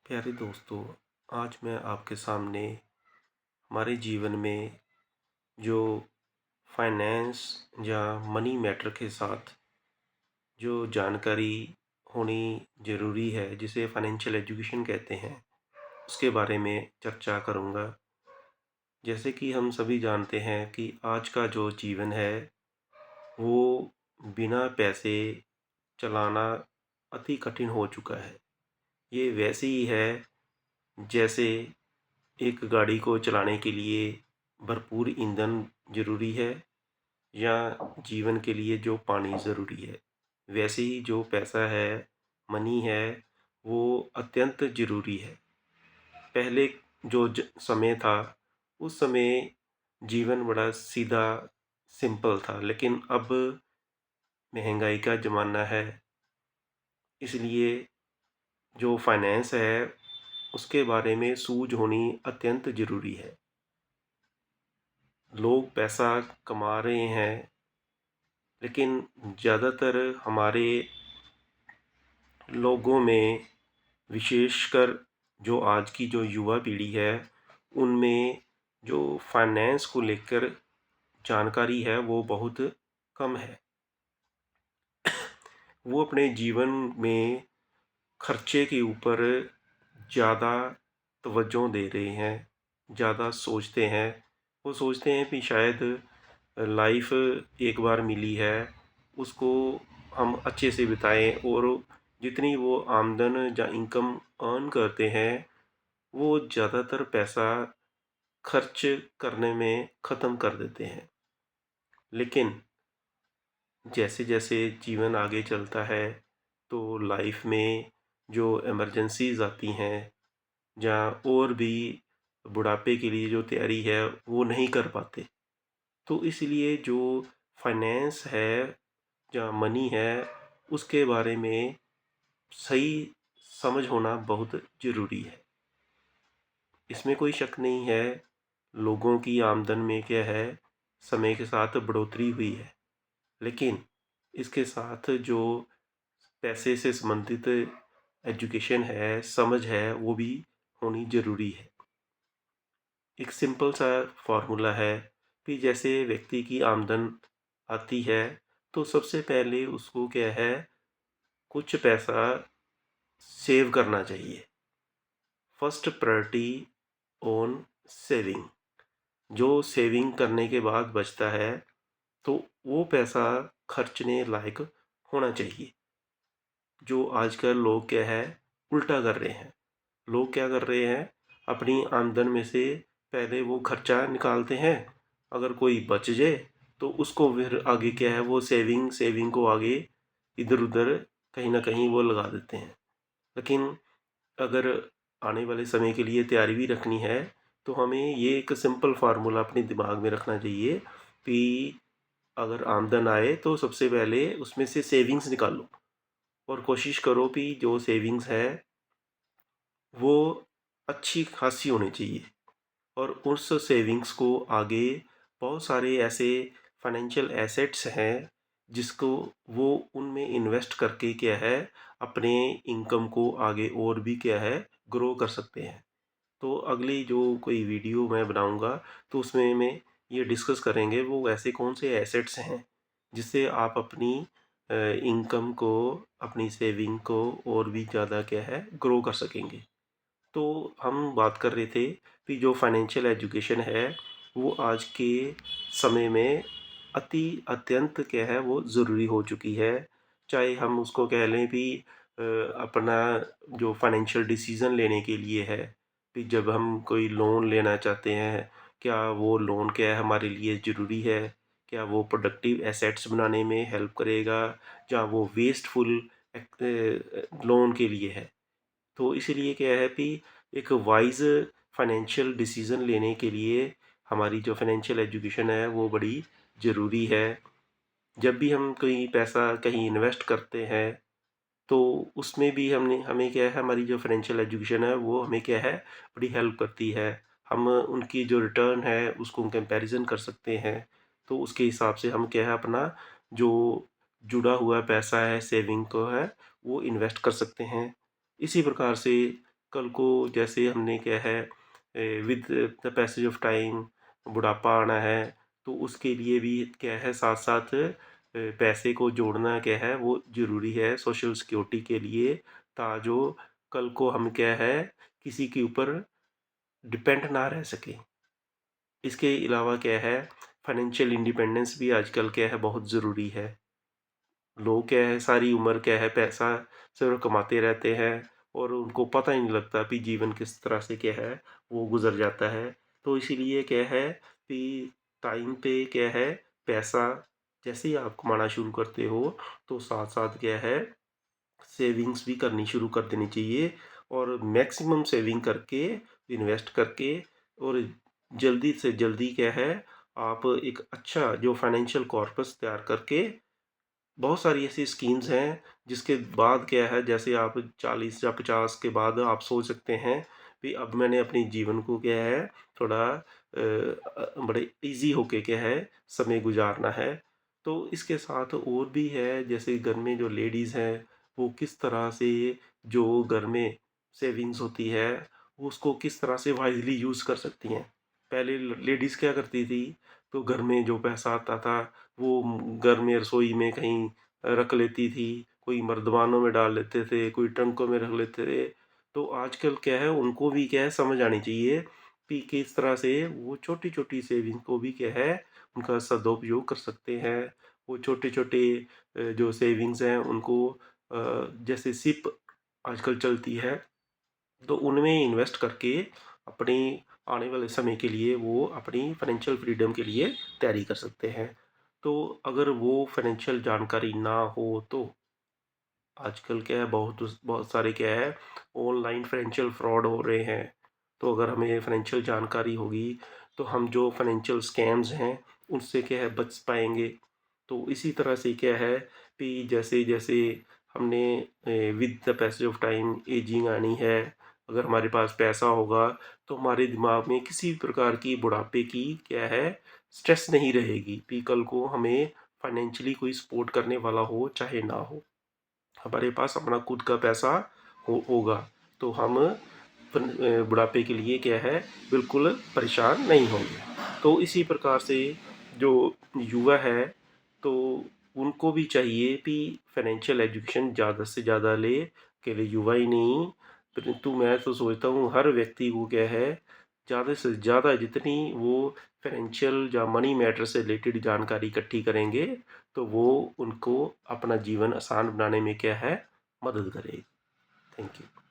प्यारे दोस्तों, आज मैं आपके सामने हमारे जीवन में जो फाइनेंस या मनी मैटर के साथ जो जानकारी होनी ज़रूरी है, जिसे फाइनेंशियल एजुकेशन कहते हैं, उसके बारे में चर्चा करूँगा। जैसे कि हम सभी जानते हैं कि आज का जो जीवन है, वो बिना पैसे चलाना अति कठिन हो चुका है। ये वैसे ही है जैसे एक गाड़ी को चलाने के लिए भरपूर ईंधन ज़रूरी है या जीवन के लिए जो पानी ज़रूरी है। वैसे ही जो पैसा है, मनी है, वो अत्यंत ज़रूरी है। पहले जो समय था, उस समय जीवन बड़ा सीधा सिंपल था, लेकिन अब महंगाई का ज़माना है, इसलिए जो फाइनेंस है, उसके बारे में सूझ होनी अत्यंत ज़रूरी है। लोग पैसा कमा रहे हैं, लेकिन ज़्यादातर हमारे लोगों में, विशेषकर जो आज की जो युवा पीढ़ी है, उनमें जो फाइनेंस को लेकर जानकारी है वो बहुत कम है। वो अपने जीवन में खर्चे के ऊपर ज़्यादा तवज्जो दे रहे हैं, ज़्यादा सोचते हैं। वो सोचते हैं कि शायद लाइफ एक बार मिली है, उसको हम अच्छे से बिताएं, और जितनी वो आमदन या इनकम अर्न करते हैं, वो ज़्यादातर पैसा खर्च करने में ख़त्म कर देते हैं। लेकिन जैसे जैसे जीवन आगे चलता है, तो लाइफ में जो इमरजेंसीज आती हैं, या और भी बुढ़ापे के लिए जो तैयारी है वो नहीं कर पाते, तो इसलिए जो फाइनेंस है या मनी है, उसके बारे में सही समझ होना बहुत ज़रूरी है। इसमें कोई शक नहीं है, लोगों की आमदन में क्या है, समय के साथ बढ़ोतरी हुई है, लेकिन इसके साथ जो पैसे से संबंधित एजुकेशन है, समझ है, वो भी होनी ज़रूरी है। एक सिंपल सा फॉर्मूला है कि जैसे व्यक्ति की आमदन आती है, तो सबसे पहले उसको क्या है, कुछ पैसा सेव करना चाहिए। First priority on saving. जो सेविंग करने के बाद बचता है, तो वो पैसा खर्चने लायक होना चाहिए। जो आजकल लोग क्या है, उल्टा कर रहे हैं। लोग क्या कर रहे हैं, अपनी आमदन में से पहले वो खर्चा निकालते हैं, अगर कोई बच जाए तो उसको फिर आगे क्या है, वो सेविंग सेविंग को आगे इधर उधर कहीं ना कहीं वो लगा देते हैं। लेकिन अगर आने वाले समय के लिए तैयारी भी रखनी है, तो हमें ये एक सिंपल फार्मूला अपने दिमाग में रखना चाहिए कि अगर आमदन आए तो सबसे पहले उसमें से सेविंग्स निकालो, और कोशिश करो कि जो सेविंग्स है वो अच्छी खासी होनी चाहिए, और उस सेविंग्स को आगे बहुत सारे ऐसे फाइनेंशियल एसेट्स हैं, जिसको वो उनमें इन्वेस्ट करके क्या है, अपने इनकम को आगे और भी क्या है, ग्रो कर सकते हैं। तो अगली जो कोई वीडियो मैं बनाऊंगा, तो उसमें मैं ये डिस्कस करेंगे वो ऐसे कौन से एसेट्स हैं जिससे आप अपनी इनकम को, अपनी सेविंग को और भी ज़्यादा क्या है, ग्रो कर सकेंगे। तो हम बात कर रहे थे कि जो फाइनेंशियल एजुकेशन है, वो आज के समय में अत्यंत क्या है, वो ज़रूरी हो चुकी है। चाहे हम उसको कह लें कि अपना जो फाइनेंशियल डिसीज़न लेने के लिए है, कि जब हम कोई लोन लेना चाहते हैं, क्या वो लोन क्या है, हमारे लिए ज़रूरी है, क्या वो प्रोडक्टिव एसेट्स बनाने में हेल्प करेगा, या वो वेस्टफुल लोन के लिए है। तो इसीलिए क्या है कि एक वाइज़ फाइनेंशियल डिसीज़न लेने के लिए हमारी जो फाइनेंशियल एजुकेशन है वो बड़ी ज़रूरी है। जब भी हम कोई पैसा कहीं इन्वेस्ट करते हैं, तो उसमें भी हमने हमें क्या है, हमारी जो फाइनेंशियल एजुकेशन है वो हमें क्या है, बड़ी हेल्प करती है। हम उनकी जो रिटर्न है उसको कंपैरिजन कर सकते हैं, तो उसके हिसाब से हम क्या है, अपना जो जुड़ा हुआ पैसा है, सेविंग को है, वो इन्वेस्ट कर सकते हैं। इसी प्रकार से कल को जैसे हमने क्या है with the passage of time बुढ़ापा आना है, तो उसके लिए भी क्या है साथ साथ पैसे को जोड़ना क्या है वो ज़रूरी है सोशल सिक्योरिटी के लिए, ताजो कल को हम क्या है किसी के ऊपर डिपेंड ना रह सकें। इसके अलावा क्या है फाइनेंशियल इंडिपेंडेंस भी आजकल क्या है बहुत ज़रूरी है। लोग क्या है सारी उम्र क्या है पैसा सिर्फ कमाते रहते हैं और उनको पता ही नहीं लगता कि जीवन किस तरह से क्या है वो गुजर जाता है। तो इसीलिए क्या है कि टाइम पे क्या है पैसा जैसे ही आप कमाना शुरू करते हो तो साथ साथ क्या है सेविंग्स भी करनी शुरू कर देनी चाहिए और मैक्सिमम सेविंग करके इन्वेस्ट करके और जल्दी से जल्दी क्या है आप एक अच्छा जो फाइनेंशियल कॉर्पस तैयार करके बहुत सारी ऐसी स्कीम्स हैं जिसके बाद क्या है जैसे आप 40 या 50 के बाद आप सोच सकते हैं कि अब मैंने अपने जीवन को क्या है थोड़ा बड़े इजी होके क्या है समय गुजारना है। तो इसके साथ और भी है जैसे घर में जो लेडीज़ हैं वो किस तरह से जो घर में सेविंग्स होती है वो उसको किस तरह से वाइजली यूज़ कर सकती हैं। पहले लेडीज़ क्या करती थी तो घर में जो पैसा आता था वो घर में रसोई में कहीं रख लेती थी, कोई मर्दवानों में डाल लेते थे, कोई ट्रंकों में रख लेते थे। तो आजकल क्या है उनको भी क्या है समझ आनी चाहिए कि किस तरह से वो छोटी-छोटी सेविंग को भी क्या है उनका सदुपयोग कर सकते हैं। वो छोटे-छोटे जो सेविंग्स हैं उनको जैसे सिप आजकल चलती है तो उनमें इन्वेस्ट करके अपनी आने वाले समय के लिए वो अपनी फाइनेंशियल फ्रीडम के लिए तैयारी कर सकते हैं। तो अगर वो फाइनेंशियल जानकारी ना हो तो आजकल क्या है बहुत बहुत सारे क्या है ऑनलाइन फाइनेंशियल फ्रॉड हो रहे हैं। तो अगर हमें फाइनेंशियल जानकारी होगी तो हम जो फाइनेंशियल स्कैम्स हैं उनसे क्या है बच पाएंगे। तो इसी तरह से क्या है कि जैसे जैसे हमने with the passage of time ageing आनी है, अगर हमारे पास पैसा होगा तो हमारे दिमाग में किसी भी प्रकार की बुढ़ापे की क्या है स्ट्रेस नहीं रहेगी कि कल को हमें फाइनेंशियली कोई सपोर्ट करने वाला हो चाहे ना हो। हमारे पास अपना खुद का पैसा होगा तो हम बुढ़ापे के लिए क्या है बिल्कुल परेशान नहीं होंगे। तो इसी प्रकार से जो युवा है तो उनको भी चाहिए कि फाइनेंशियल एजुकेशन ज़्यादा से ज़्यादा ले, केवल युवा ही नहीं परंतु मैं तो सोचता हूँ हर व्यक्ति को क्या है ज़्यादा से ज़्यादा जितनी वो फाइनेंशियल या मनी मैटर से रिलेटेड जानकारी इकट्ठी करेंगे तो वो उनको अपना जीवन आसान बनाने में क्या है मदद करेगी। Thank you.